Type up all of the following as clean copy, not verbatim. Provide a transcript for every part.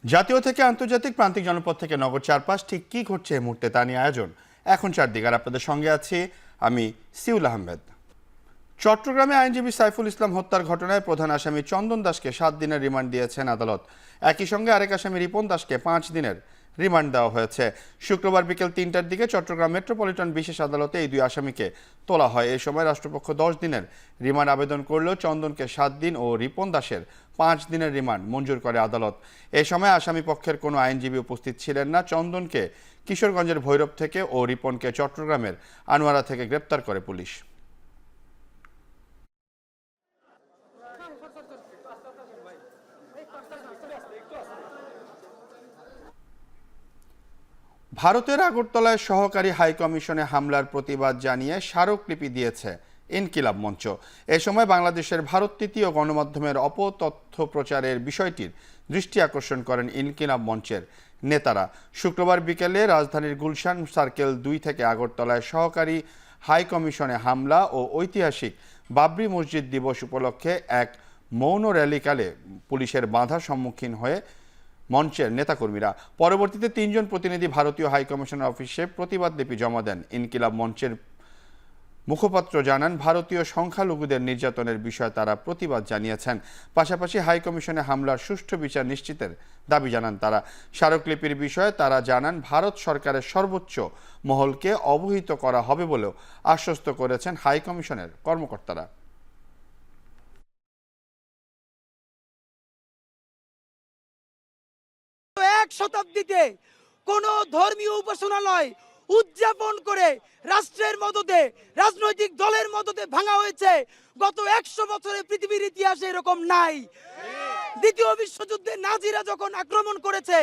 জাতীয় থেকে আন্তর্জাতিক প্রান্তিক জনপদ থেকে নগর চারপাশ ঠিক কী ঘটছে এই মুহূর্তে তা নিয়ে আয়োজন এখন চারদিক। আর আপনাদের সঙ্গে আছি আমি সিউল আহমেদ। চট্টগ্রামে আইনজীবী সাইফুল ইসলাম হত্যার ঘটনায় প্রধান আসামি চন্দন দাসকে 7 দিনের রিমান্ড দিয়েছেন আদালত। একই সঙ্গে আরেক আসামি রিপন দাসকে 5 দিনের রিমান্ড দেওয়া হয়েছে। শুক্রবার বিকেল 3টার দিকে চট্টগ্রাম মেট্রোপলিটন বিশেষ আদালতে এই দুই আসামিকে তোলা হয়। এই সময় রাষ্ট্রপক্ষ 10 দিনের রিমান্ড আবেদন করলেও চন্দনকে 7 দিন ও রিপন দাসের 5 দিনের রিমান্ড মঞ্জুর করে আদালত। এ সময় আসামি পক্ষের কোনো আইনজীবী উপস্থিত ছিলেন না। চন্দনকে কিশোরগঞ্জের ভৈরব থেকে ও রিপনকে চট্টগ্রামের আনোয়ারা থেকে গ্রেপ্তার করে পুলিশ। ভারতের আগরতলায় সহকারী হাইকমিশনে হামলার প্রতিবাদ জানিয়ে স্মারকলিপি দিয়েছে ইনকিলাব মঞ্চ। এ সময় বাংলাদেশের ভারত তৃতীয় গণমাধ্যমের অপতথ্য প্রচারের বিষয়টির দৃষ্টি আকর্ষণ করেন ইনকিলাব মঞ্চের নেতারা। শুক্রবার বিকেলে রাজধানীর গুলশান সার্কেল 2 থেকে আগরতলায় সহকারী হাইকমিশনে হামলা ও ঐতিহাসিক বাবরি মসজিদ দিবস উপলক্ষে এক মৌন র্যালিকালে পুলিশের বাধার সম্মুখীন হয়ে মঞ্চের নেতাকর্মীরা। পরবর্তীতে 3 জন প্রতিনিধি ভারতীয় হাইকমিশনের অফিসে প্রতিবাদলিপি জমা দেন। ইনকিলাব মঞ্চের মুখপাত্র জানান, ভারতীয় সংখ্যালঘুদের নির্যাতনের বিষয়ে তারা প্রতিবাদ জানিয়েছেন। পাশাপাশি হাইকমিশনে হামলার সুষ্ঠু বিচার নিশ্চিতের দাবি জানান তারা। স্মারকলিপির বিষয়ে তারা জানান, ভারত সরকারের সর্বোচ্চ মহলকে অবহিত করা হবে বলেও আশ্বস্ত করেছেন হাইকমিশনের কর্মকর্তারা। এক শতাব্দীতে কোন ধর্মীয় উপাসনালয় উদযাপন করে রাষ্ট্রের মদতে, রাজনৈতিক দলের মদতে ভাঙা হয়েছে গত 100 বছরে পৃথিবীর ইতিহাসে এরকম নাই। দ্বিতীয় বিশ্বযুদ্ধে নাজিরা যখন আক্রমণ করেছে,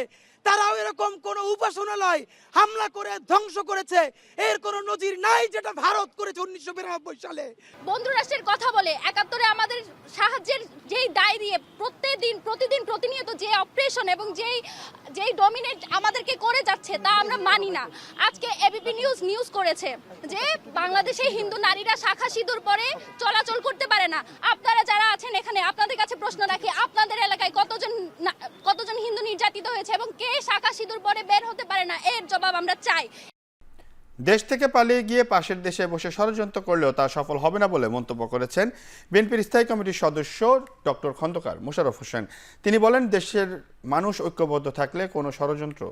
তারাও এরকম কোন উপাসনালয় হামলা করে ধ্বংস করেছে এর কোন নজির নাই, যেটা ভারত করেছে 1992 সালে। বন্ধু রাষ্ট্রের কথা বলে 71-এ আমাদের সাহায্যের যেই দায় দিয়ে প্রতিনিয়ত যে অপারেশন এবং যেই ডমিনেট আমাদেরকে করে যাচ্ছে তা আমরা মানি না। আজকে এবিপি নিউজ করেছে যে বাংলাদেশে হিন্দু নারীরা শাখা সিঁদুর পরে চলাচল করতে পারে না। আপনারা যারা আছেন এখানে, আপনাদের কাছে প্রশ্ন রাখি, আপনাদের এলাকায় কতজন হিন্দু নির্যাতিত হয়েছে এবং কে শাখা সিঁদুর পরে বের হতে পারে না, এর জবাব আমরা চাই। দেশ থেকে পালিয়ে গিয়ে পাশের দেশে বসে ষড়যন্ত্র করলেও তা সফল হবে না বলে মন্তব্য করেছেন বিএনপির স্থায়ী কমিটির সদস্য ডক্টর খন্দকার মোশাররফ হোসেন। তিনি বলেন, দেশের মানুষ ঐক্যবদ্ধ থাকলে কোনো ষড়যন্ত্র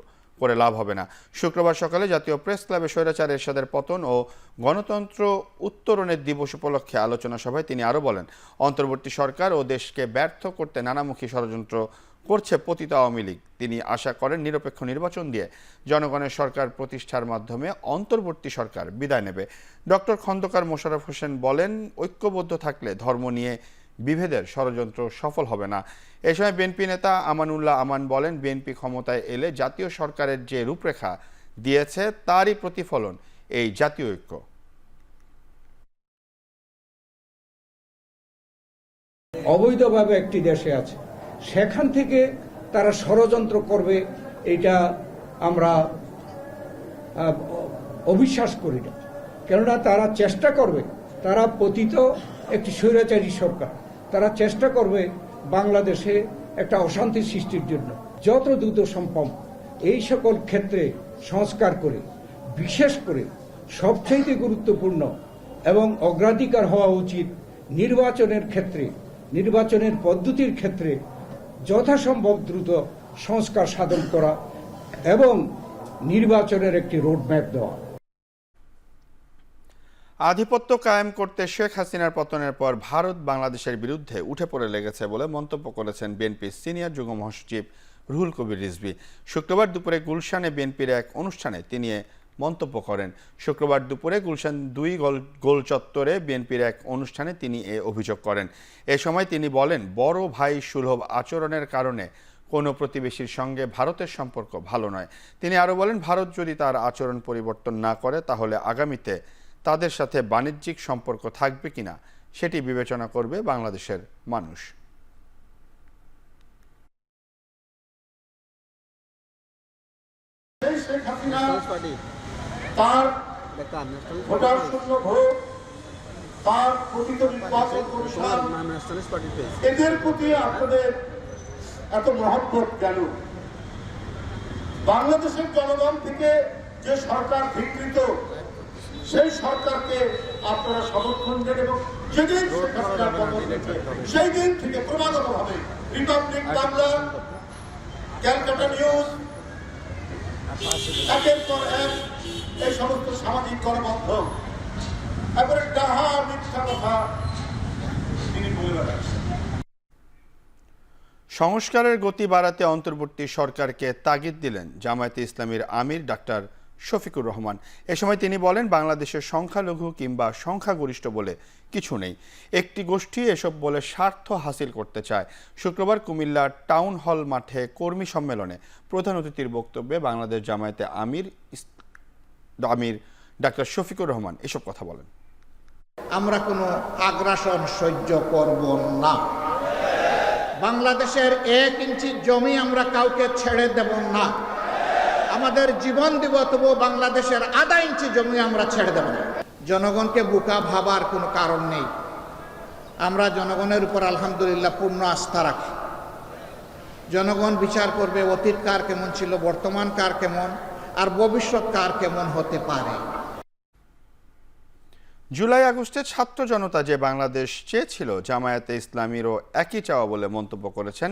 করে লাভ হবে না। শুক্রবার সকালে জাতীয় প্রেস ক্লাবে স্বৈরাচার এরশাদের পতন ও গণতন্ত্র উত্তরণের দিবস উপলক্ষে আলোচনা সভায় তিনি আরও বলেন, অন্তর্বর্তী সরকার ও দেশকে ব্যর্থ করতে নানামুখী ষড়যন্ত্র করছে পতিত আওয়ামী লীগ। তিনি আশা করেন, নিরপেক্ষ নির্বাচন দিয়ে জনগণের সরকার প্রতিষ্ঠার মাধ্যমে অন্তর্বর্তী সরকার বিদায় নেবে। ডক্টর খন্দকার মোশাররফ হোসেন বলেন, ঐক্যবদ্ধ থাকলে ধর্ম নিয়ে বিভেদের ষড়যন্ত্র সফল হবে না। এ সময় বিএনপি নেতা আমানুল্লাহ আমান বলেন, বিএনপি ক্ষমতায় এলে জাতীয় সরকারের যে রূপরেখা দিয়েছে তারই প্রতিফলন এই জাতীয় ঐক্য। অবৈধভাবে একটি দেশে আছে, সেখান থেকে তারা ষড়যন্ত্র করবে, এটা আমরা অবিশ্বাস করি না। কেননা তারা চেষ্টা করবে, তারা পতিত একটি স্বৈরাচারী সরকার, তারা চেষ্টা করবে বাংলাদেশে একটা অশান্তি সৃষ্টির জন্য। যত দ্রুত সম্ভব এই সকল ক্ষেত্রে সংস্কার করে, বিশেষ করে সবচেয়ে গুরুত্বপূর্ণ এবং অগ্রাধিকার হওয়া উচিত নির্বাচনের ক্ষেত্রে, নির্বাচনের পদ্ধতির ক্ষেত্রে যথাসম্ভব দ্রুত সংস্কার সাধন করা এবং নির্বাচনের একটি রোডম্যাপ দেওয়া। আধিপত্য কায়েম করতে শেখ হাসিনার পতনের পর ভারত বাংলাদেশের বিরুদ্ধে উঠে পড়ে লেগেছে বলে মন্তব্য করেছেন বিএনপির সিনিয়র যুগ্ম মহাসচিব রুহুল কবির রিজভী। শুক্রবার দুপুরে গুলশানে বিএনপির এক অনুষ্ঠানে তিনি মন্তব্য করেন। শুক্রবার দুপুরে গুলশান 2 গোল চত্বরে বিএনপির এক অনুষ্ঠানে তিনি এ অভিযোগ করেন। এ সময় তিনি বলেন, বড় ভাই সুলভ আচরণের কারণে কোনো প্রতিবেশীর সঙ্গে ভারতের সম্পর্ক ভালো নয়। তিনি আরও বলেন, ভারত যদি তার আচরণ পরিবর্তন না করে তাহলে আগামীতে তাদের সাথে বাণিজ্যিক সম্পর্ক থাকবে কিনা সেটি বিবেচনা করবে বাংলাদেশের মানুষ। তার ভোটার শূন্য ভোট, তার প্রকৃত নির্বাচন কমিশন, এদের প্রতি আপনাদের এত মহব্বত কেন? বাংলাদেশের জনগণ থেকে যে সরকার ধিকৃত, সেই সরকারকে আপনারা সমর্থন দেন এবং যেদিন শেখ হাসিনার পতন হয়েছে সেই দিন থেকে ক্রমাগতভাবে রিপাবলিক বাংলা, ক্যালকাটা নিউজ, একের পর এক এই সমস্ত সামাজিক গণমাধ্যম এবারে ডাহা মিথ্যা কথা তিনি বলে বেড়াচ্ছেন। সংস্কারের গতি বাড়াতে অন্তর্বর্তী সরকারকে তাগিদ দিলেন জামায়াতে ইসলামীর আমির ডাক্তার শফিকুর রহমান। এ সময় তিনি বলেন, বাংলাদেশের সংখ্যালঘু কিংবা সংখ্যাগরিষ্ঠ বলে কিছু নেই, একটি গোষ্ঠী এসব বলে স্বার্থ হাসিল করতে চায়। শুক্রবার কুমিল্লা টাউন হল মাঠে কর্মী সম্মেলনে প্রধান অতিথির বক্তব্যে বাংলাদেশ জামায়াতে আমির ডাক্তার শফিকুর রহমান এসব কথা বলেন। আমরা কোনো আগ্রাসন সহ্য করব না। বাংলাদেশের 1 ইঞ্চি জমি আমরা কাউকে ছেড়ে দেব না। আমাদের জীবন দিব, তবু বাংলাদেশের আধা ইঞ্চি জমি আমরা ছেড়ে দেব না। জনগণকে বোকা ভাবার কোনো কারণ নেই। আমরা জনগণের উপর আলহামদুলিল্লাহ পূর্ণ আস্থা রাখি। জনগণ বিচার করবে অতীত কার কেমন ছিল, বর্তমান কার কেমন, আর ভবিষ্যৎ কার কেমন হতে পারে। জুলাই আগস্টে ছাত্র জনতা যে বাংলাদেশ চেয়েছিল, জামায়াতে ইসলামীরও একই চাওয়া বলে মন্তব্য করেছেন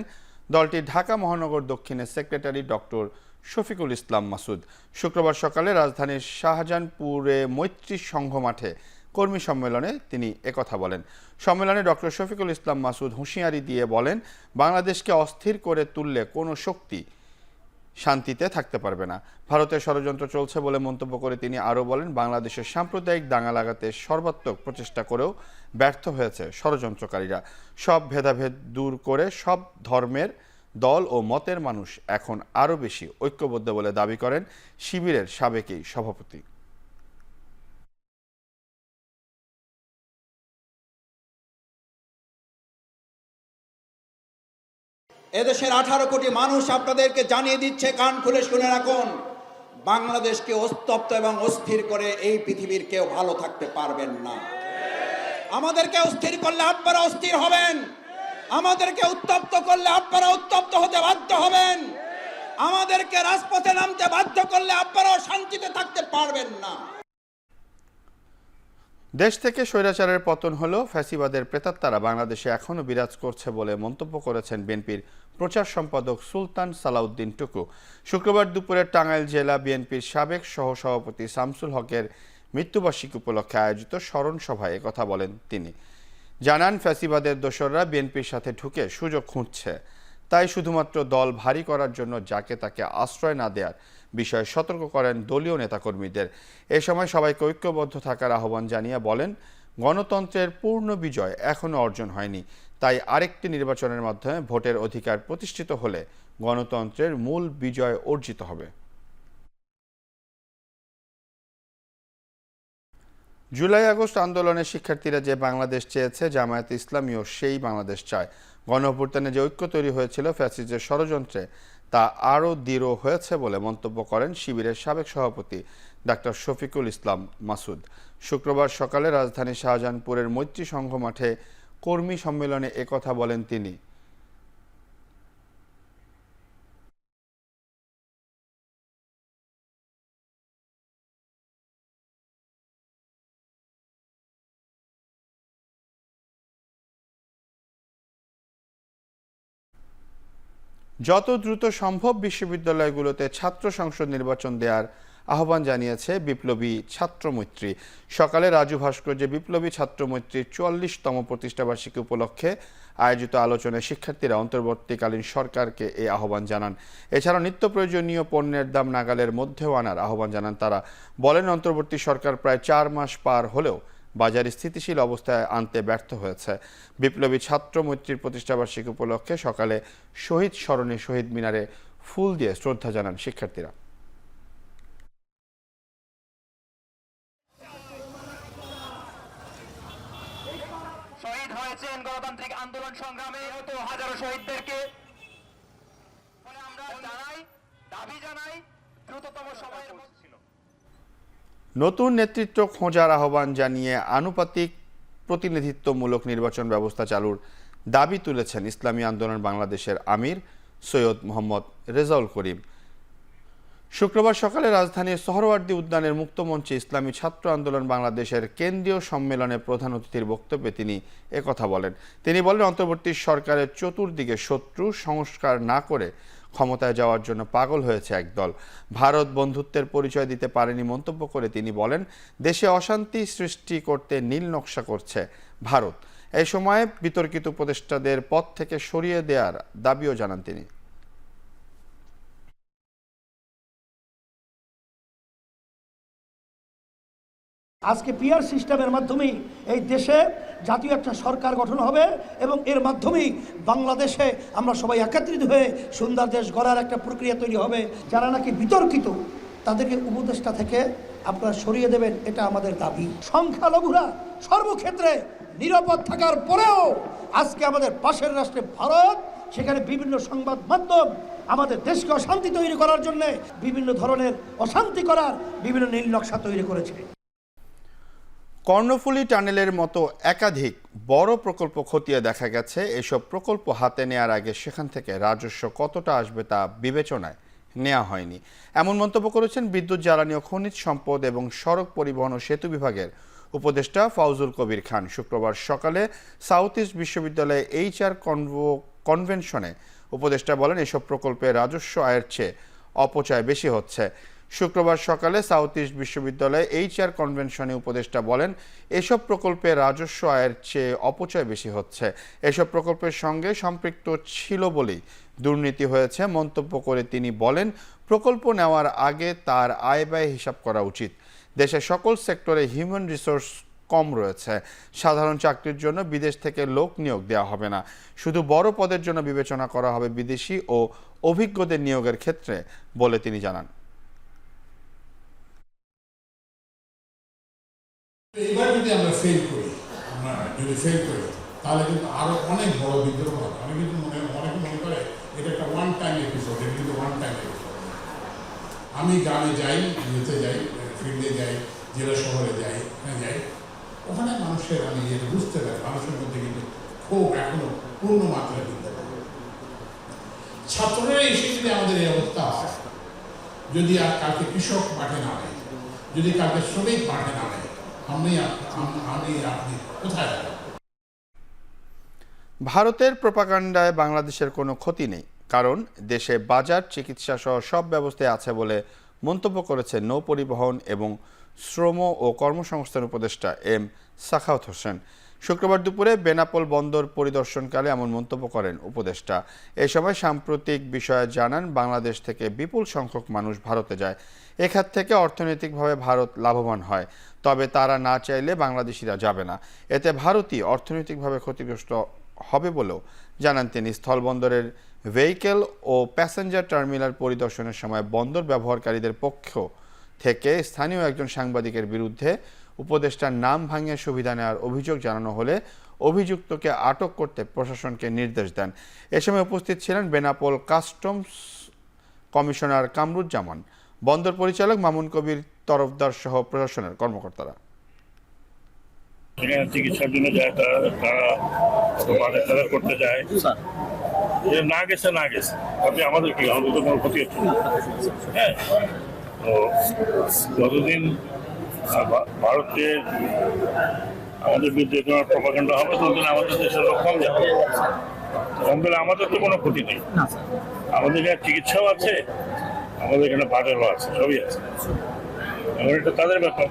দলটির ঢাকা মহানগর দক্ষিণের সেক্রেটারি ডক্টর শফিকুল ইসলাম মাসুদ। শুক্রবার সকালে রাজধানীর শাহজাহানপুরে মৈত্রী সংঘ মাঠে কর্মী সম্মেলনে তিনি একথা বলেন। সম্মেলনে ডক্টর শফিকুল ইসলাম মাসুদ হুঁশিয়ারি দিয়ে বলেন, বাংলাদেশকে অস্থির করে তুললে কোনো শক্তি শান্তিতে থাকতে পারবে না। ভারতের ষড়যন্ত্র চলছে বলে মন্তব্য করে তিনি আরও বলেন, বাংলাদেশের সাম্প্রদায়িক দাঙ্গা লাগাতে সর্বাত্মক প্রচেষ্টা করেও ব্যর্থ হয়েছে ষড়যন্ত্রকারীরা। সব ভেদাভেদ দূর করে সব ধর্মের, দল ও মতের মানুষ এখন আরও বেশি ঐক্যবদ্ধ বলে দাবি করেন শিবিরের সাবেক এই সভাপতি। এদেশের 18 কোটি মানুষ আপনাদেরকে জানিয়ে দিচ্ছে, কান খুলে শুনে রাখুন, বাংলাদেশকে স্তব্ধ এবং অস্থির করে এই পৃথিবীর কেউ ভালো থাকতে পারবেন না। আমাদেরকে অস্থির করলে আপনারা অস্থির হবেন, আমাদেরকে উত্তপ্ত করলে আপনারা উত্তপ্ত হতে বাধ্য হবেন, আমাদেরকে রাজপথে নামতে বাধ্য করলে আপনারাও শান্তিতে থাকতে পারবেন না। দেশ থেকে স্বৈরাচারের পতন হলেও ফ্যাসিবাদের প্রেতাত্মারা বাংলাদেশে এখনও বিরাজ করছে বলে মন্তব্য করেছেন বিএনপির প্রচার সম্পাদক সুলতান সালাউদ্দিন টুকু। শুক্রবার দুপুরে টাঙ্গাইল জেলা বিএনপির সাবেক সহসভাপতি শামসুল হকের মৃত্যুবার্ষিকী উপলক্ষে আয়োজিত স্মরণ সভায় একথা বলেন তিনি। জানান, ফ্যাসিবাদের দোসররা বিএনপির সাথে ঢুকে সুযোগ খুঁজছে, তাই শুধুমাত্র দল ভারী করার জন্য যাকে তাকে আশ্রয় না দেওয়ার বিষয়ে সতর্ক করেন দলীয় নেতাকর্মীদের। এ সময় সবাইকে ঐক্যবদ্ধ থাকার আহ্বান জানিয়ে বলেন, গণতন্ত্রের পূর্ণ বিজয় এখনও অর্জন হয়নি, তাই আরেকটি নির্বাচনের মাধ্যমে ভোটের অধিকার প্রতিষ্ঠিত হলে গণতন্ত্রের মূল বিজয় অর্জিত হবে। জুলাই আগস্ট আন্দোলনে শিক্ষার্থীরা যে বাংলাদেশ চেয়েছে, জামায়াতে ইসলামীও সেই বাংলাদেশ চায়। গণঅভ্যুত্থানে যে ঐক্য তৈরি হয়েছিল ফ্যাসিস্টের ষড়যন্ত্রে, তা আরও দৃঢ় হয়েছে বলে মন্তব্য করেন শিবিরের সাবেক সভাপতি ডাক্তার শফিকুল ইসলাম মাসুদ। শুক্রবার সকালে রাজধানীর শাহজাহানপুরের মৈত্রী সংঘ মাঠে কর্মী সম্মেলনে একথা বলেন তিনি। যত দ্রুত সম্ভব বিশ্ববিদ্যালয়গুলোতে ছাত্র সংসদ নির্বাচন দেওয়ার আহ্বান জানিয়েছে বিপ্লবী ছাত্র মৈত্রী। সকালে রাজু ভাস্কর্যে বিপ্লবী ছাত্র মৈত্রীর 44তম প্রতিষ্ঠাবার্ষিকী উপলক্ষে আয়োজিত আলোচনায় শিক্ষার্থীরা অন্তর্বর্তীকালীন সরকারকে এই আহ্বান জানান। এছাড়াও নিত্য প্রয়োজনীয় পণ্যের দাম নাগালের মধ্যেও আনার আহ্বান জানান তারা। বলেন, অন্তর্বর্তী সরকার প্রায় 4 মাস পার হলেও বাজারে স্থিতিশীল অবস্থায় আনতে ব্যর্থ হয়েছে। বিপ্লবী ছাত্র মৈত্রীর প্রতিষ্ঠাবার্ষিকী উপলক্ষে সকালে শহীদ স্মরণে শহীদ মিনারে ফুল দিয়ে শ্রদ্ধা জানান শিক্ষার্থীরা। শহীদ হয়েছেন গণতান্ত্রিক আন্দোলন সংগ্রামে তো হাজারো শহীদদেরকে আমরা দাবি জানাই দ্রুততম সময়ের মধ্যে। নতুন নেতৃত্ব খোঁজার আহ্বান জানিয়ে আনুপাতিক প্রতিনিধিত্বমূলক নির্বাচন ব্যবস্থা চালুর দাবি তুলেছেন ইসলামী আন্দোলন বাংলাদেশের আমির সৈয়দ মোহাম্মদ রেজাউল করিম। শুক্রবার সকালে রাজধানীর সোহরাওয়ার্দী উদ্যানের মুক্তমঞ্চে ইসলামী ছাত্র আন্দোলন বাংলাদেশের কেন্দ্রীয় সম্মেলনে প্রধান অতিথির বক্তব্যে তিনি একথা বলেন। তিনি বলেন, অন্তর্বর্তী সরকারের চতুর্দিকে শত্রু, সংস্কার না করে ক্ষমতায় যাওয়ার জন্য পাগল হয়েছে একদল। ভারত বন্ধুত্বের পরিচয় দিতে পারেনি মন্তব্য করে তিনি বলেন, দেশে অশান্তি সৃষ্টি করতে নীল নকশা করছে ভারত। এই সময় বিতর্কিত উপদেষ্টাদের পদ থেকে সরিয়ে দেওয়ার দাবিও জানান তিনি। আজকে পিআর সিস্টেমের মাধ্যমেই এই দেশে জাতীয় একটা সরকার গঠন হবে এবং এর মাধ্যমেই বাংলাদেশে আমরা সবাই একত্রিত হয়ে সুন্দর দেশ গড়ার একটা প্রক্রিয়া তৈরি হবে। যারা নাকি বিতর্কিত তাদেরকে উপদেষ্টা থেকে আপনারা সরিয়ে দেবেন, এটা আমাদের দাবি। সংখ্যালঘুরা সর্বক্ষেত্রে নিরাপদ থাকার পরেও আজকে আমাদের পাশের রাষ্ট্রে ভারত, সেখানে বিভিন্ন সংবাদ মাধ্যম আমাদের দেশকে অশান্তি তৈরি করার জন্য বিভিন্ন ধরনের অশান্তি করার বিভিন্ন নীল নকশা তৈরি করেছে। কর্ণফুলী টানেলের মতো একাধিক বড় প্রকল্প খতিয়ে দেখা গেছে, এসব প্রকল্প হাতে নেয়ার আগে সেখান থেকে রাজস্ব কতটা আসবে তা বিবেচনায় নেওয়া হয়নি, এমন মন্তব্য করেছেন বিদ্যুৎ, জ্বালানি ও খনিজ সম্পদ এবং সড়ক পরিবহন ও সেতু বিভাগের উপদেষ্টা ফাউজুল কবির খান। শুক্রবার সকালে সাউথ ইস্ট বিশ্ববিদ্যালয়ে HR কনভেনশনে উপদেষ্টা বলেন, এসব প্রকল্পে রাজস্ব আয়ের চেয়ে অপচয় বেশি হচ্ছে। শুক্রবার সকালে সাউথ ইস্ট বিশ্ববিদ্যালয়ে HR কনভেনশনে উপদেষ্টা বলেন, এসব প্রকল্পে রাজস্ব আয়ের চেয়ে অপচয় বেশি হচ্ছে। এসব প্রকল্পের সঙ্গে সম্পৃক্ত ছিল বলেই দুর্নীতি হয়েছে মন্তব্য করে তিনি বলেন, প্রকল্প নেওয়ার আগে তার আয় ব্যয় হিসাব করা উচিত। দেশের সকল সেক্টরে হিউম্যান রিসোর্স কম রয়েছে। সাধারণ চাকরির জন্য বিদেশ থেকে লোক নিয়োগ দেওয়া হবে না, শুধু বড় পদের জন্য বিবেচনা করা হবে বিদেশি ও অভিজ্ঞদের নিয়োগের ক্ষেত্রে বলে তিনি জানান। এবার যদি আমরা ফেল করি, তাহলে কিন্তু আরো অনেক বড় বিদ্রোহ হবে। আমি কিন্তু অনেকে মনে করে এটা একটা ওয়ান টাইম এপিসোড, এটা কিন্তু ওয়ান টাইম এপিসোড। আমি গ্রামে যাই, ইয়েতে যাই, ফিল্ডে যাই, জেলা শহরে যাই, ওখানে মানুষের আমি এটা বুঝতে পারি, মানুষের মধ্যে কিন্তু খুব এখনো পূর্ণ মাত্রায় দিতে পারে। ছাত্ররা এসে যদি আমাদের এই অবস্থা হয়, যদি আর কালকে কৃষক মাঠে নামে, যদি কালকে শ্রমিক মাঠে নামে, ভারতের প্রোপাগান্ডায় বাংলাদেশের কোনো ক্ষতি নেই, কারণ দেশে বাজার, চিকিৎসা সহ সব ব্যবস্থায় আছে বলে মন্তব্য করেছে নৌ পরিবহন এবং শ্রম ও কর্মসংস্থান উপদেষ্টা M সাখাওয়াত হোসেন। শুক্রবার দুপুরে বেনাপোল বন্দর পরিদর্শনকালে এমন মন্তব্য করেন উপদেষ্টা। এ সময় সাম্প্রতিক বিষয়ে জানান, বাংলাদেশ থেকে বিপুল সংখ্যক মানুষ ভারতে যায়। এখাত থেকে অর্থনৈতিকভাবে ভারত লাভবান হয়, তবে তারা না চাইলে বাংলাদেশিরা যাবে না। এতে ভারতই অর্থনৈতিকভাবে ক্ষতিগ্রস্ত হবে বলেও জানান তিনি। স্থলবন্দরের ভেহিকেল ও প্যাসেঞ্জার টার্মিনাল পরিদর্শনের সময় বন্দর ব্যবহারকারীদের পক্ষ থেকে স্থানীয় একজন সাংবাদিকের বিরুদ্ধে উপদেষ্টার নাম ভাঙিয়ে সুবিধা নেওয়ার অভিযোগ জানানো হলে অভিযুক্তকে আটক করতে প্রশাসনকে নির্দেশ দেন। এ সময় উপস্থিত ছিলেন বেনাপোল কাস্টমস কমিশনার কামরুজ্জামান, বন্দর পরিচালক মামুন কবির তরফদার সহ প্রশাসনের কর্মকর্তারা। চিকিৎসার জন্য যায়, তারা করতে যায়, না গেছে আপনি আমাদের কি, আমাদের তো কোনো ক্ষতি হচ্ছে না। হ্যাঁ, তো যতদিন ভারতকে আমাদের বিরুদ্ধে কোনো প্রপাগান্ডা হবে, ততদিন আমাদের দেশের লোক কম যাবে। কম গেলে আমাদের তো কোনো ক্ষতি নেই। আমাদের এখানে চিকিৎসাও আছে, আমাদের এখানে বাজারও আছে, সবই আছে। এখন এটা তাদের ব্যাপার।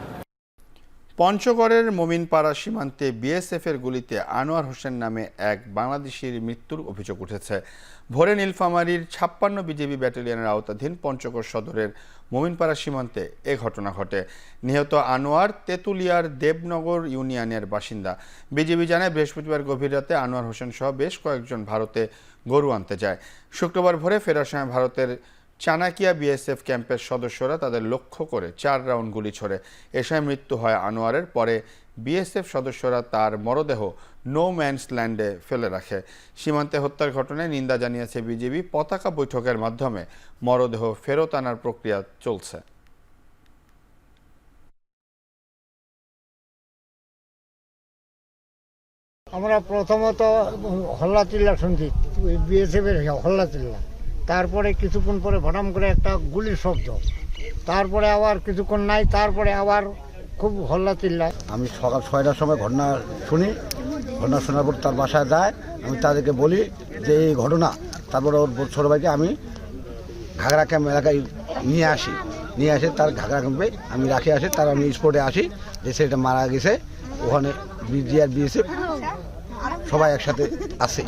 পঞ্চগড়ের মোমিনপাড়া সীমান্তে BSF-এর গুলিতে আনোয়ার হোসেন নামে এক বাংলাদেশির মৃত্যুর অভিযোগ উঠেছে। ভোরে নীলফামারীর 56 বিজিবি ব্যাটালিয়নের আওতাধীন পঞ্চগড় সদরের মোমিনপাড়া সীমান্তে এ ঘটনা ঘটে। নিহত আনোয়ার তেঁতুলিয়ার দেবনগর ইউনিয়নের বাসিন্দা। বিজিবি জানায়, বৃহস্পতিবার গভীর রাতে আনোয়ার হোসেন সহ বেশ কয়েকজন ভারতে গরু আনতে যায়। শুক্রবার ভোরে ফেরার সময় ভারতের চানাকিয়া BSF ক্যাম্পের সদস্যরা তাদের লক্ষ্য করে 4 রাউন্ড গুলি ছোড়ে। এ সময় মৃত্যু হয় আনোয়ারের। পরে BSF সদস্যরা তার মরদেহ নো ম্যানস ল্যান্ডে ফেলে রাখে। সীমান্তে হত্যার ঘটনায় নিন্দা জানিয়েছে বিজিবি। পতাকা বৈঠকের মাধ্যমে মরদেহ ফেরত আনার প্রক্রিয়া চলছে। আমরা প্রথমত হল্লা চিল্লা শুনছি, BSF-এর হল্লা চিল্লা। তারপরে কিছুক্ষণ পরে ভটাম করে একটা গুলির শব্দ, তারপরে আবার কিছুক্ষণ নাই, তারপরে আবার খুব হল্লা চিল্লায়। আমি সকাল 6টার সময় ঘটনা শুনি, ঘটনা শোনার পর তার বাসায় যায়, আমি তাদেরকে বলি যে এই ঘটনা। তারপরে ওর ছোটো ভাইকে আমি ঘাগড়া ক্যাম্প এলাকায় নিয়ে আসে তার ঘাগড়া ক্যাম্পে আমি রাখে আসি। তার আমি স্পটে আসি যে সেটা মারা গেছে, ওখানে বিজিআর বিএসএফ সবাই একসাথে আছে।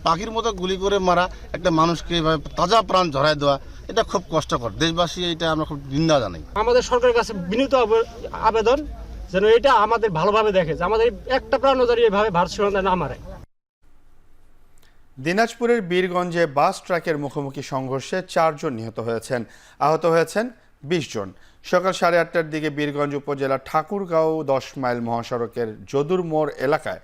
পাখির মতো গুলি করে মারা একটা মানুষকে তাজা প্রাণ ঝরায় দেওয়া, এটা খুব কষ্টকর। দেশবাসী এটা আমরা খুব নিন্দা জানাই। আমাদের সরকারের কাছে বিনীত আবেদন যেন এটা আমাদের ভালোভাবে দেখে, যে আমাদের একটা প্রাণ নজর এভাবে ভারসাম্য না মারে। দিনাজপুরের বীরগঞ্জে বাস ট্রাকের মুখোমুখি সংঘর্ষে 4 জন নিহত হয়েছেন, আহত হয়েছেন 20 জন। সকাল 8:30টার দিকে বীরগঞ্জ উপজেলা ঠাকুরগাঁও 10 মাইল মহাসড়কের যদুর মোড় এলাকায়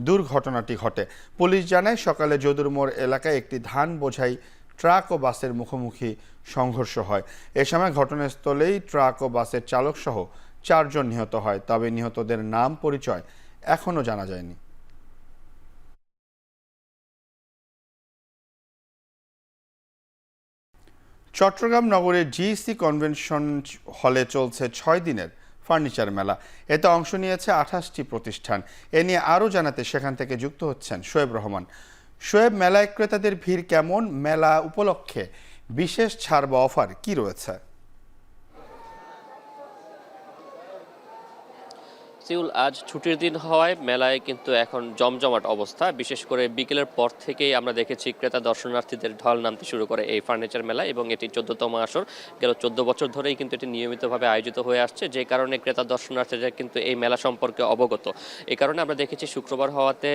দুর্ঘটনাটি ঘটে। পুলিশ জানায় সকালে যদুর মোড় এলাকায় একটি ধান বোঝাই ট্রাক ও বাসের মুখোমুখি সংঘর্ষ হয়। এ সময় ঘটনাস্থলেই ট্রাক ও বাসের চালক সহ 4 জন নিহত হয়, তবে নিহতদের নাম পরিচয় এখনও জানা যায়নি। চট্টগ্রাম নগরের জিইসি কনভেনশন হলে চলছে 6 দিনের ফার্নিচার মেলা। এতে অংশ নিয়েছে 28টি প্রতিষ্ঠান। এ নিয়ে আরও জানাতে সেখান থেকে যুক্ত হচ্ছেন শোয়েব রহমান। শোয়েব, মেলায় ক্রেতাদের ভিড় কেমন? মেলা উপলক্ষে বিশেষ ছাড় বা অফার কি রয়েছে? আজ ছুটির দিন হওয়ায় মেলায় কিন্তু এখন জমজমাট অবস্থা। বিশেষ করে বিকেলের পর থেকেই আমরা দেখেছি ক্রেতা দর্শনার্থীদের ঢল নামতে শুরু করে এই ফার্নিচার মেলা, এবং এটি 14তম আসর। গেল 14 বছর ধরেই কিন্তু এটি নিয়মিতভাবে আয়োজিত হয়ে আসছে, যে কারণে ক্রেতা দর্শনার্থীরা কিন্তু এই মেলা সম্পর্কে অবগত। এই কারণে আমরা দেখেছি শুক্রবার হওয়াতে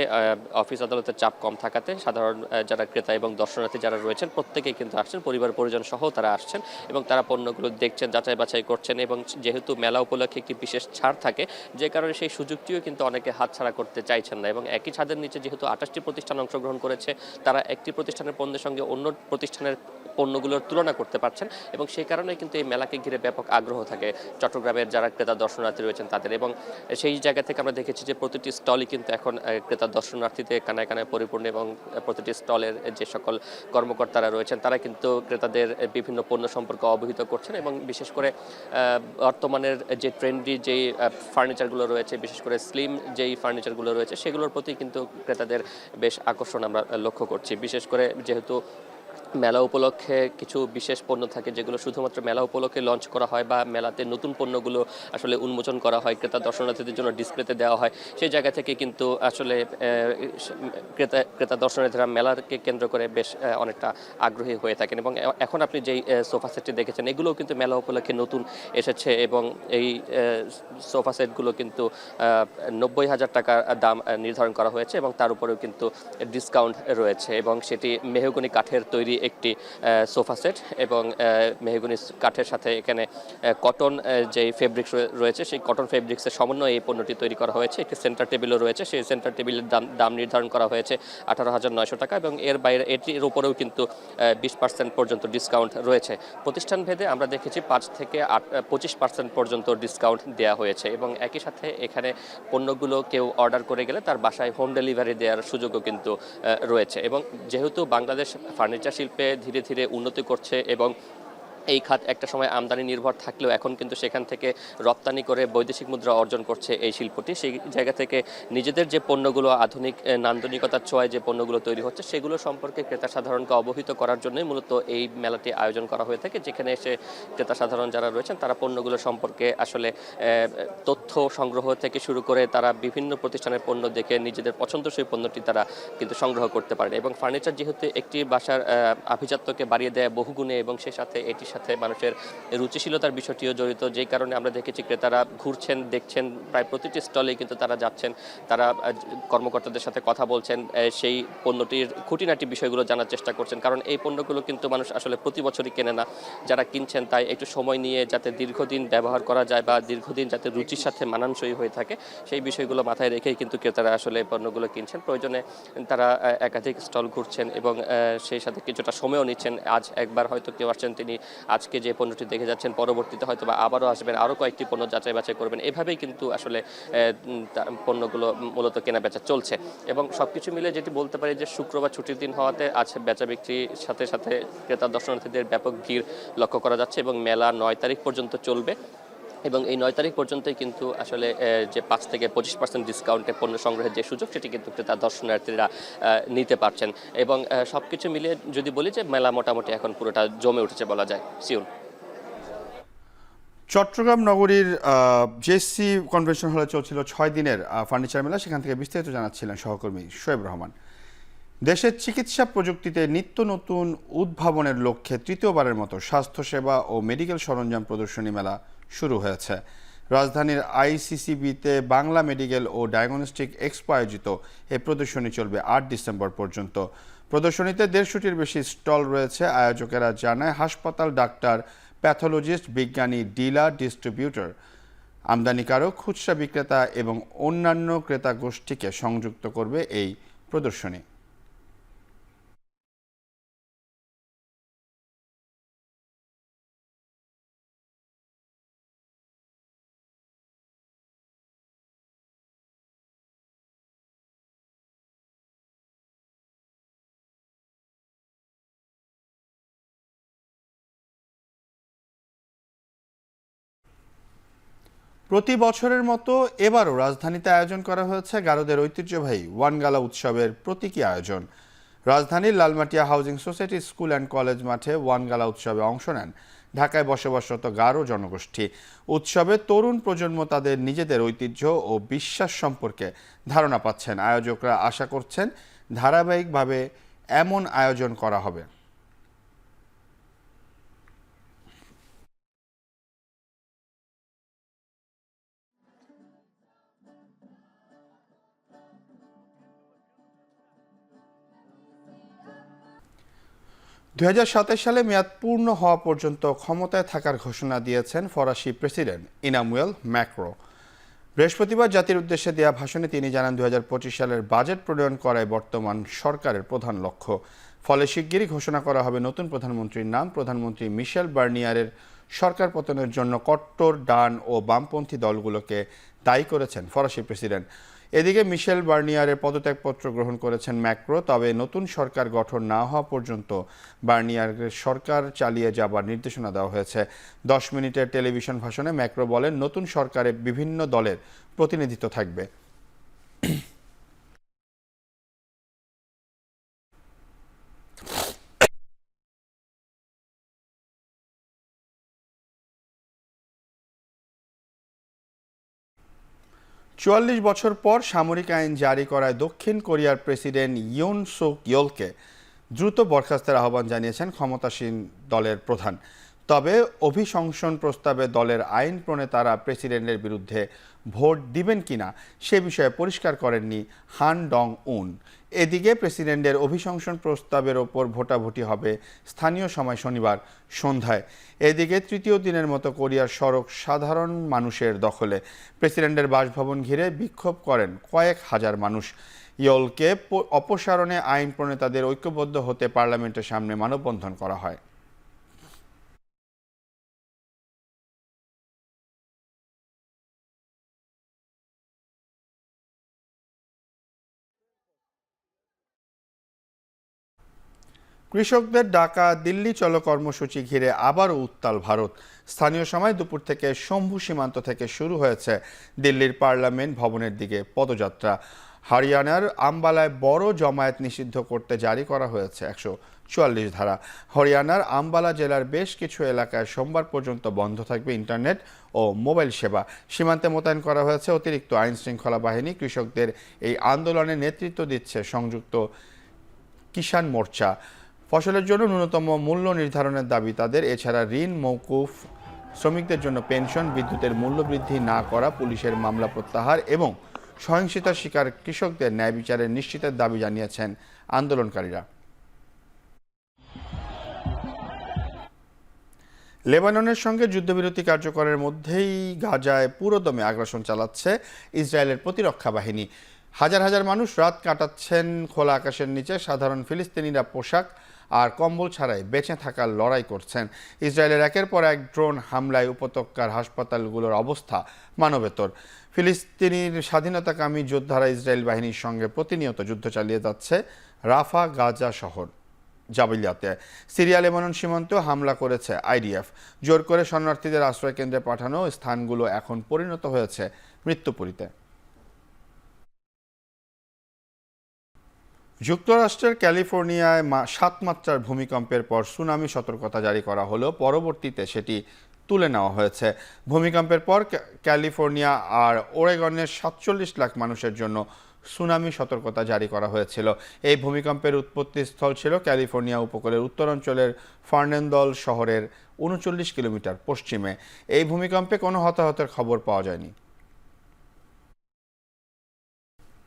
অফিস আদালতের চাপ কম থাকাতে সাধারণ যারা ক্রেতা এবং দর্শনার্থী যারা রয়েছেন প্রত্যেকেই কিন্তু আসছেন, পরিবার পরিজন সহ তারা আসছেন এবং তারা পণ্যগুলো দেখছেন, যাচাই বাছাই করছেন। এবং যেহেতু মেলা উপলক্ষে একটি বিশেষ ছাড় থাকে, যে কারণে সেই সুযোগটিও কিন্তু অনেকে হাতছাড়া করতে চাইছেন না। এবং একই ছাদের নিচে যেহেতু 28টি প্রতিষ্ঠান অংশগ্রহণ করেছে, তারা একটি প্রতিষ্ঠানের পণ্যের সঙ্গে অন্য প্রতিষ্ঠানের পণ্যগুলোর তুলনা করতে পারছেন, এবং সেই কারণে কিন্তু এই মেলাকে ঘিরে ব্যাপক আগ্রহ থাকে চট্টগ্রামের যারা ক্রেতা দর্শনার্থী রয়েছেন তাদের। এবং সেই জায়গা থেকে আমরা দেখেছি যে প্রতিটি স্টলই কিন্তু এখন ক্রেতা দর্শনার্থীতে কানায় কানায় পরিপূর্ণ, এবং প্রতিটি স্টলের যে সকল কর্মকর্তারা রয়েছেন তারা কিন্তু ক্রেতাদের বিভিন্ন পণ্য সম্পর্কে অবহিত করছেন। এবং বিশেষ করে বর্তমানের যে ট্রেন্ডি যেই ফার্নিচারগুলো রয়েছে, বিশেষ করে স্লিম যেই ফার্নিচারগুলো রয়েছে, সেগুলোর প্রতি কিন্তু ক্রেতাদের বেশ আকর্ষণ আমরা লক্ষ্য করছি। বিশেষ করে যেহেতু মেলা উপলক্ষে কিছু বিশেষ পণ্য থাকে যেগুলো শুধুমাত্র মেলা উপলক্ষে লঞ্চ করা হয়, বা মেলাতে নতুন পণ্যগুলো আসলে উন্মোচন করা হয়, ক্রেতা দর্শনার্থীদের জন্য ডিসপ্লেতে দেওয়া হয়। সেই জায়গা থেকে কিন্তু আসলে ক্রেতা দর্শনার্থীরা মেলাকে কেন্দ্র করে বেশ অনেকটা আগ্রহী হয়ে থাকেন। এবং এখন আপনি যেই সোফা সেটটি দেখেছেন, এগুলোও কিন্তু মেলা উপলক্ষে নতুন এসেছে, এবং এই সোফা সেটগুলো কিন্তু 90,000 টাকার দাম নির্ধারণ করা হয়েছে, এবং তার উপরেও কিন্তু ডিসকাউন্ট রয়েছে। এবং সেটি মেহগনি কাঠের তৈরি একটি সোফা সেট, এবং মেহগনি কাঠের সাথে এখানে কটন যেই ফেব্রিক্স রয়েছে, সেই কটন ফেব্রিক্সের সমন্বয়ে এই পণ্যটি তৈরি করা হয়েছে। একটি সেন্টার টেবিলও রয়েছে, সেই সেন্টার টেবিলের দাম নির্ধারণ করা হয়েছে 18,900 টাকা, এবং এর বাইরে এটির উপরেও কিন্তু 20% পর্যন্ত ডিসকাউন্ট রয়েছে। প্রতিষ্ঠান ভেদে আমরা দেখেছি 5 থেকে 25% পর্যন্ত ডিসকাউন্ট দেওয়া হয়েছে। এবং একই সাথে এখানে পণ্যগুলো কেউ অর্ডার করে গেলে তার বাসায় হোম ডেলিভারি দেওয়ার সুযোগও কিন্তু রয়েছে। এবং যেহেতু বাংলাদেশ ফার্নিচার শিল্পে ধীরে ধীরে উন্নতি করছে, এবং এই খাত একটা সময় আমদানি নির্ভর থাকলেও এখন কিন্তু সেখান থেকে রপ্তানি করে বৈদেশিক মুদ্রা অর্জন করছে এই শিল্পটি। সেই জায়গা থেকে নিজেদের যে পণ্যগুলো আধুনিক নান্দনিকতার ছোঁয়ায় যে পণ্যগুলো তৈরি হচ্ছে, সেগুলো সম্পর্কে ক্রেতা সাধারণকে অবহিত করার জন্যই মূলত এই মেলাটি আয়োজন করা হয়ে থাকে, যেখানে এসে ক্রেতা সাধারণ যারা রয়েছেন তারা পণ্যগুলো সম্পর্কে আসলে তথ্য সংগ্রহ থেকে শুরু করে তারা বিভিন্ন প্রতিষ্ঠানের পণ্য দেখে নিজেদের পছন্দসই পণ্যটি তারা কিন্তু সংগ্রহ করতে পারেন। এবং ফার্নিচার যেহেতু একটি বাসার আভিজাত্যকে বাড়িয়ে দেয় বহুগুণে, এবং সেই সাথে এটির সাথে মানুষের রুচিশীলতার বিষয়টিও জড়িত, যেই কারণে আমরা দেখেছি ক্রেতারা ঘুরছেন, দেখছেন, প্রায় প্রতিটি স্টলে কিন্তু তারা যাচ্ছেন, তারা কর্মকর্তাদের সাথে কথা বলছেন, সেই পণ্যটির খুঁটিনাটি বিষয়গুলো জানার চেষ্টা করছেন। কারণ এই পণ্যগুলো কিন্তু মানুষ আসলে প্রতি বছরই কেনে না, যারা কিনছেন তাই একটু সময় নিয়ে যাতে দীর্ঘদিন ব্যবহার করা যায় বা দীর্ঘদিন যাতে রুচির সাথে মানানসই হয়ে থাকে, সেই বিষয়গুলো মাথায় রেখেই কিন্তু ক্রেতারা আসলে পণ্যগুলো কিনছেন। প্রয়োজনে তারা একাধিক স্টল ঘুরছেন এবং সেই সাথে কিছুটা সময়ও নিচ্ছেন। আজ একবার হয়তো কেউ আসছেন, তিনি আজকে যে পণ্যটি দেখে যাচ্ছেন পরবর্তীতে হয়তো বা আবারও আসবেন, আরও কয়েকটি পণ্য যাচাই বাছাই করবেন। এভাবেই কিন্তু আসলে পণ্যগুলো মূলত কেনা বেচা চলছে। এবং সবকিছু মিলে যেটি বলতে পারি যে শুক্রবার ছুটির দিন হওয়াতে আজ বেচা বিক্রির সাথে সাথে ক্রেতা দর্শনার্থীদের ব্যাপক ভিড় লক্ষ্য করা যাচ্ছে এবং মেলা 9 তারিখ পর্যন্ত চলবে। এবং এই 9 তারিখ পর্যন্তই কিন্তু আসলে যে 5 থেকে 25% ডিসকাউন্টে পণ্য সংগ্রহের যে সুযোগ, সেটি কিন্তু ক্রেতা দর্শনার্থীরা নিতে পারছেন। এবং সবকিছু মিলিয়ে যদি বলি যে মেলা মোটামুটি এখন পুরোটা জমে উঠেছে বলা যায়। সিউন। চট্টগ্রাম নগরীর জেএসসি কনভেনশন হলে চলছিল 6 দিনের ফার্নিচার মেলা। সেখান থেকে বিস্তারিত জানাচ্ছিলেন সহকর্মী শোয়েব রহমান। দেশের চিকিৎসা প্রযুক্তিতে নিত্য নতুন উদ্ভাবনের লক্ষ্যে তৃতীয়বারের মতো স্বাস্থ্যসেবা ও মেডিকেল সরঞ্জাম প্রদর্শনী মেলা শুরু হয়েছে। রাজধানীর আইসিসিবিতে বাংলা মেডিকেল ও ডায়াগনস্টিক এক্সপো আয়োজিত এই প্রদর্শনী চলবে 8 ডিসেম্বর পর্যন্ত। প্রদর্শনীতে 150টির বেশি স্টল রয়েছে। আয়োজকেরা জানায় হাসপাতাল, ডাক্তার, প্যাথোলজিস্ট, বিজ্ঞানী, ডিলার, ডিস্ট্রিবিউটর, আমদানিকারক, খুচরা বিক্রেতা এবং অন্যান্য ক্রেতা গোষ্ঠীকে সংযুক্ত করবে এই প্রদর্শনী। প্রতি বছরের মতো এবারও রাজধানীতে আয়োজন করা হয়েছে গারোদের ঐতিহ্যবাহী ওয়ানগালা উৎসবের প্রতীকী আয়োজন। রাজধানীর Lalmatia housing society school and college মাঠে ওয়ানগালা উৎসবে অংশ নেন ঢাকায় বসবাসরত গারো জনগোষ্ঠী। উৎসবে তরুণ প্রজন্ম তাদের নিজেদের ঐতিহ্য ও বিশ্বাস সম্পর্কে ধারণা পাচ্ছেন। আয়োজকরা আশা করছেন ধারাবাহিকভাবে এমন আয়োজন করা হবে। সালে মেয়াদ পূর্ণ হওয়া পর্যন্ত ক্ষমতায় থাকার ঘোষণা দিয়েছেন ফরাসি প্রেসিডেন্ট ইমানুয়েল ম্যাক্রো। বৃহস্পতিবার জাতির উদ্দেশ্যে দেয়া ভাষণে তিনি জানান 2025 সালের বাজেট প্রণয়ন করাই বর্তমান সরকারের প্রধান লক্ষ্য। ফলে শিগগিরই ঘোষণা করা হবে নতুন প্রধানমন্ত্রীর নাম। প্রধানমন্ত্রী মিশেল বার্নিয়ারের সরকার পতনের জন্য কট্টর ডান ও বামপন্থী দলগুলোকে দায়ী করেছেন ফরাসি প্রেসিডেন্ট। এদিকে মিশেল বার্নিয়ারের পদত্যাগপত্র গ্রহণ করেছেন ম্যাক্রো। তবে নতুন সরকার গঠন না হওয়া পর্যন্ত বার্নিয়ারের সরকার চালিয়ে যাবার নির্দেশনা দেওয়া হয়েছে। 10 মিনিটের টেলিভিশন ভাষণে ম্যাক্রো বলেন, নতুন সরকারে বিভিন্ন দলের প্রতিনিধিত্ব থাকবে। 44 বছর পর সামরিক আইন জারি করায় দক্ষিণ কোরিয়ার প্রেসিডেন্ট ইউন সুক ইয়োলকে দ্রুত বরখাস্তের আহ্বান জানিয়েছেন ক্ষমতাসীন দলের প্রধান। তবে অভিশংসন প্রস্তাবে দলের আইন প্রণেতারা প্রেসিডেন্টের বিরুদ্ধে ভোট দিবেন কিনা সে বিষয়ে পরিষ্কার করেননি হান ডং উন। এদিকে প্রেসিডেন্টের অভিশংসন প্রস্তাবের ওপর ভোটাভুটি হবে স্থানীয় সময় শনিবার সন্ধ্যায়। এদিকে তৃতীয় দিনের মতো কোরিয়ার সড়ক সাধারণ মানুষের দখলে। প্রেসিডেন্টের বাসভবন ঘিরে বিক্ষোভ করেন কয়েক হাজার মানুষ। ইয়োলকে অপসারণে আইন প্রণেতাদের ঐক্যবদ্ধ হতে পার্লামেন্টের সামনে মানববন্ধন করা হয়। কৃষকদের ডাকা দিল্লি চলো কর্মসূচি ঘিরে আবারও উত্তাল ভারত। স্থানীয় সময় দুপুর থেকে শম্ভু সীমান্ত থেকে শুরু হয়েছে দিল্লির পার্লামেন্ট ভবনের দিকে পদযাত্রা। হরিয়ানার আম্বালায় বড় জমায়েত নিষিদ্ধ করতে জারি করা হয়েছে 144 ধারা। হরিয়ানার আম্বালা জেলার বেশ কিছু এলাকায় সোমবার পর্যন্ত বন্ধ থাকবে ইন্টারনেট ও মোবাইল সেবা। সীমান্তে মোতায়েন করা হয়েছে অতিরিক্ত আইন শৃঙ্খলা বাহিনী। কৃষকদের এই আন্দোলনে নেতৃত্ব দিচ্ছে সংযুক্ত কিষাণ মোর্চা। ফসলের জন্য ন্যূনতম মূল্য নির্ধারণের দাবি তাদের। এছাড়া ঋণ মওকুফ, শ্রমিকদের জন্য পেনশন, বিদ্যুতের মূল্য বৃদ্ধি না করা, পুলিশের মামলা প্রত্যাহার এবং সহিংসতার শিকার কৃষকদের ন্যায় বিচারের নিশ্চিতের দাবি জানিয়েছেন আন্দোলনকারীরা। লেবাননের সঙ্গে যুদ্ধবিরতি কার্যকরের মধ্যেই গাজায় পুরোদমে আগ্রাসন চালাচ্ছে ইসরায়েলের প্রতিরক্ষা বাহিনী। হাজার হাজার মানুষ রাত কাটাচ্ছেন খোলা আকাশের নিচে। সাধারণ ফিলিস্তিনিরা পোশাক আর কম্বল ছাড়াই বেঁচে থাকার লড়াই করছেন। ইসরায়েলের একের পর এক ড্রোন হামলায় উপত্যকার হাসপাতালগুলোর অবস্থা মানবেতর। ফিলিস্তিনির স্বাধীনতাকামী যোদ্ধারা ইসরায়েল বাহিনীর সঙ্গে প্রতিনিয়ত যুদ্ধ চালিয়ে যাচ্ছে রাফা, গাজা শহর, জাবিলিয়াতে। সিরিয়া লেবানন সীমান্তেও হামলা করেছে আইডিএফ। জোর করে শরণার্থীদের আশ্রয়কেন্দ্রে পাঠানো স্থানগুলো এখন পরিণত হয়েছে মৃত্যুপুরীতে। যুক্তরাষ্ট্রের ক্যালিফোর্নিয়ায় 7 মাত্রার ভূমিকম্পের পর সুনামি সতর্কতা জারি করা হলেও পরবর্তীতে সেটি তুলে নেওয়া হয়েছে। ভূমিকম্পের পর ক্যালিফোর্নিয়া আর ওরেগনের 47 লাখ মানুষের জন্য সুনামি সতর্কতা জারি করা হয়েছিল। এই ভূমিকম্পের উৎপত্তিস্থল ছিল ক্যালিফোর্নিয়া উপকূলের উত্তরাঞ্চলের ফার্নান্দল শহরের 39 কিলোমিটার পশ্চিমে। এই ভূমিকম্পে কোনো হতাহতের খবর পাওয়া যায়নি।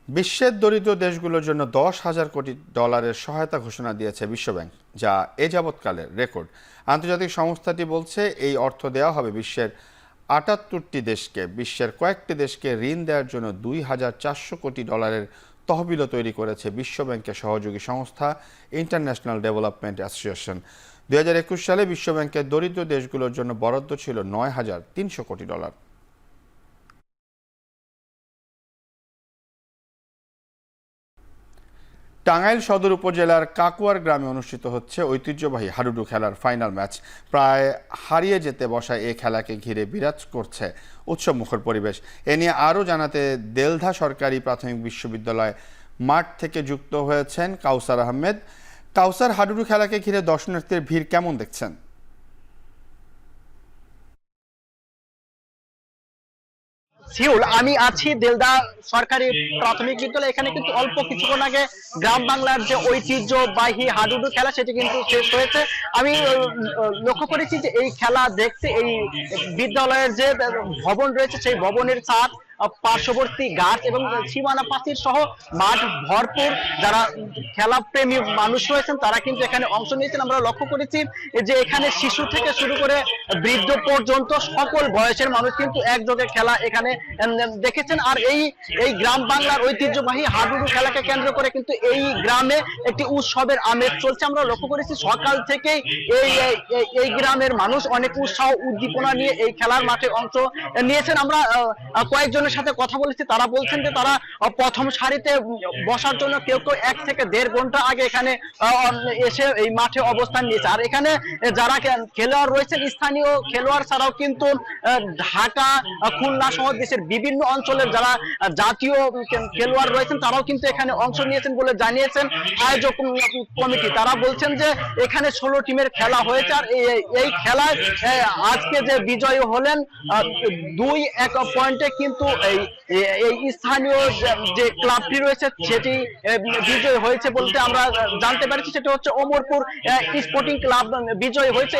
বিশ্বের দরিদ্র দেশগুলোর জন্য $10,000 কোটি সহায়তা ঘোষণা দিয়েছে বিশ্বব্যাংক, যা এ যাবৎকালের রেকর্ড। আন্তর্জাতিক সংস্থাটি বলছে এই অর্থ দেওয়া হবে বিশ্বের 78টি দেশকে। বিশ্বের কয়েকটি দেশকে ঋণ দেওয়ার জন্য $2,400 কোটি তহবিলও তৈরি করেছে বিশ্বব্যাংকের সহযোগী সংস্থা ইন্টারন্যাশনাল ডেভেলপমেন্ট অ্যাসোসিয়েশন। 2021 সালে বিশ্বব্যাংকের দরিদ্র দেশগুলোর জন্য বরাদ্দ ছিল $9,300 কোটি। টাঙ্গাইল সদর উপজেলার কাকুয়ার গ্রামে অনুষ্ঠিত হচ্ছে ঐতিহ্যবাহী হাডুডু খেলার ফাইনাল ম্যাচ। প্রায় হারিয়ে যেতে বসা এই খেলাকে ঘিরে বিরাজ করছে উৎসবমুখর পরিবেশ। এ নিয়ে আরও জানাতে দেলধা সরকারি প্রাথমিক বিশ্ববিদ্যালয় মাঠ থেকে যুক্ত হয়েছেন কাউসার আহমেদ। কাউসার, হাডুডু খেলাকে ঘিরে দর্শনার্থীর ভিড় কেমন দেখছেন? সিউল, আমি আছি দেলদা সরকারি প্রাথমিক বিদ্যালয়। এখানে কিন্তু অল্প কিছুক্ষণ আগে গ্রাম বাংলার যে ঐতিহ্যবাহী হাডুডু খেলা সেটি কিন্তু শেষ হয়েছে। আমি লক্ষ্য করেছি যে এই খেলা দেখতে এই বিদ্যালয়ের যে ভবন রয়েছে সেই ভবনের ছাদ, পার্শ্ববর্তী গাছ এবং সীমানা প্রাচীর সহ মাঠ ভরপুর। যারা খেলা প্রেমী মানুষ রয়েছেন তারা কিন্তু এখানে অংশ নিয়েছেন। আমরা লক্ষ্য করেছি যে এখানে শিশু থেকে শুরু করে বৃদ্ধ পর্যন্ত সকল বয়সের মানুষ কিন্তু একযোগে খেলা এখানে দেখেছেন। আর এই গ্রাম বাংলার ঐতিহ্যবাহী হাডুডু খেলাকে কেন্দ্র করে কিন্তু এই গ্রামে একটি উৎসবের আমেজ চলছে। আমরা লক্ষ্য করেছি সকাল থেকেই এই গ্রামের মানুষ অনেক উৎসাহ উদ্দীপনা নিয়ে এই খেলার মাঠে অংশ নিয়েছেন। আমরা কয়েকজনের সাথে কথা বলেছি, তারা বলছেন যে তারা প্রথম সারিতে বসার জন্য কেউ 1 থেকে 1.5 ঘন্টা আগে এখানে এসে এই মাঠে অবস্থান নিয়েছে। আর এখানে যারা খেলোয়াড় রয়েছেন স্থানীয় খেলোয়াড় ছাড়াও কিন্তু ঢাকা, খুলনা সহ দেশের বিভিন্ন অঞ্চলের যারা জাতীয় খেলোয়াড় রয়েছেন তারাও কিন্তু এখানে অংশ নিয়েছেন বলে জানিয়েছেন আয়োজক কমিটি। তারা বলছেন যে এখানে 16 টিমের খেলা হয়েছে। আর এই খেলায় আজকে যে বিজয়ী হলেন 2-1 পয়েন্টে কিন্তু এই স্থানীয় যে ক্লাবটি রয়েছে সেটি বিজয়ী হয়েছে বলতে আমরা জানতে পারছি। সেটা হচ্ছে ওমরপুর স্পোর্টিং ক্লাব বিজয়ী হয়েছে।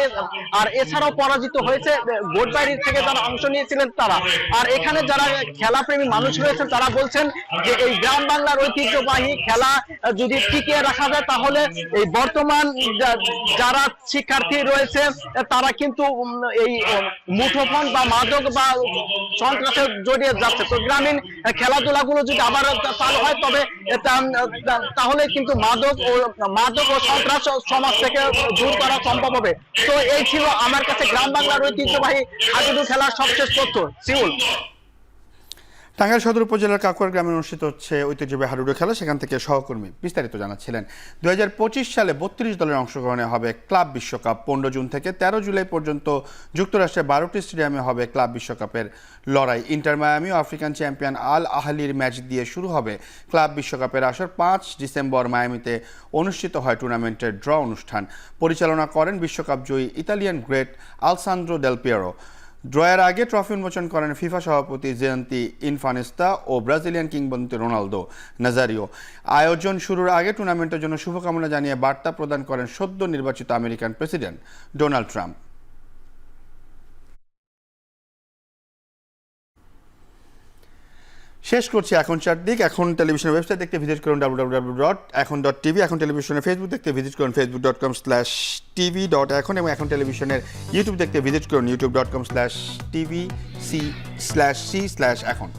আর এছাড়াও পরাজিত হয়েছে গোটবাড়ি থেকে যারা অংশ নিয়েছিলেন তারা। আর এখানে যারা খেলাপ্রেমী মানুষ রয়েছেন তারা বলছেন যে এই গ্রাম বাংলার ঐতিহ্যবাহী খেলা যদি টিকিয়ে রাখা যায় তাহলে এই বর্তমান যারা শিক্ষার্থী রয়েছে তারা কিন্তু এই মুঠোফোন বা মাদক বা সন্ত্রাসে জড়িয়ে যাচ্ছে। তো গ্রামীণ খেলাধুলাগুলো যদি আবার চালু হয় তবে তাহলে কিন্তু মাদক ও সন্ত্রাস সমাজ থেকে দূর করা সম্ভব হবে। তো এই ছিল আমার কাছে গ্রাম বাংলার ঐতিহ্যবাহী হাডুডু খেলার সবশেষ তথ্য। সিউল। টাঙ্গাইল সদর উপজেলার কাকুয়ার গ্রামে অনুষ্ঠিত হচ্ছে ঐতিহ্যবাহী হাডুডু খেলা। সেখান থেকে সহকর্মী বিস্তারিত জানাচ্ছিলেন। 2025 সালে 32 দলের অংশগ্রহণে হবে ক্লাব বিশ্বকাপ। 15 জুন থেকে 13 জুলাই পর্যন্ত যুক্তরাষ্ট্রের 12টি স্টেডিয়ামে হবে ক্লাব বিশ্বকাপের লড়াই। ইন্টার মায়ামি ও আফ্রিকান চ্যাম্পিয়ন আল আহলির ম্যাচ দিয়ে শুরু হবে ক্লাব বিশ্বকাপের আসর। 5 ডিসেম্বর মায়ামিতে অনুষ্ঠিত হয় টুর্নামেন্টের ড্র অনুষ্ঠান। পরিচালনা করেন বিশ্বকাপ জয়ী ইতালিয়ান গ্রেট আলসান্দ্রো দেল পিয়েরো। ড্রয়ের আগে ট্রফি উন্মোচন করেন ফিফা সভাপতি জেয়ান্তি ইনফানিস্তা ও ব্রাজিলিয়ান কিংবদন্তি রোনালদো নাজারিও। আয়োজন শুরুর আগে টুর্নামেন্টের জন্য শুভকামনা জানিয়ে বার্তা প্রদান করেন সদ্য নির্বাচিত আমেরিকান প্রেসিডেন্ট ডোনাল্ড ট্রাম্প। শেষ করছি এখন চারদিক। এখন টেলিভিশনের ওয়েবসাইট দেখতে ভিজিট করুন www.এখন.tv। এখন টেলিভিশনের ফেসবুক দেখতে ভিজিট করুন facebook.com/tv.এখন এবং এখন টেলিভিশনের ইউটিউব দেখতে ভিজিট করুন youtube.com/tvc/c/এখন।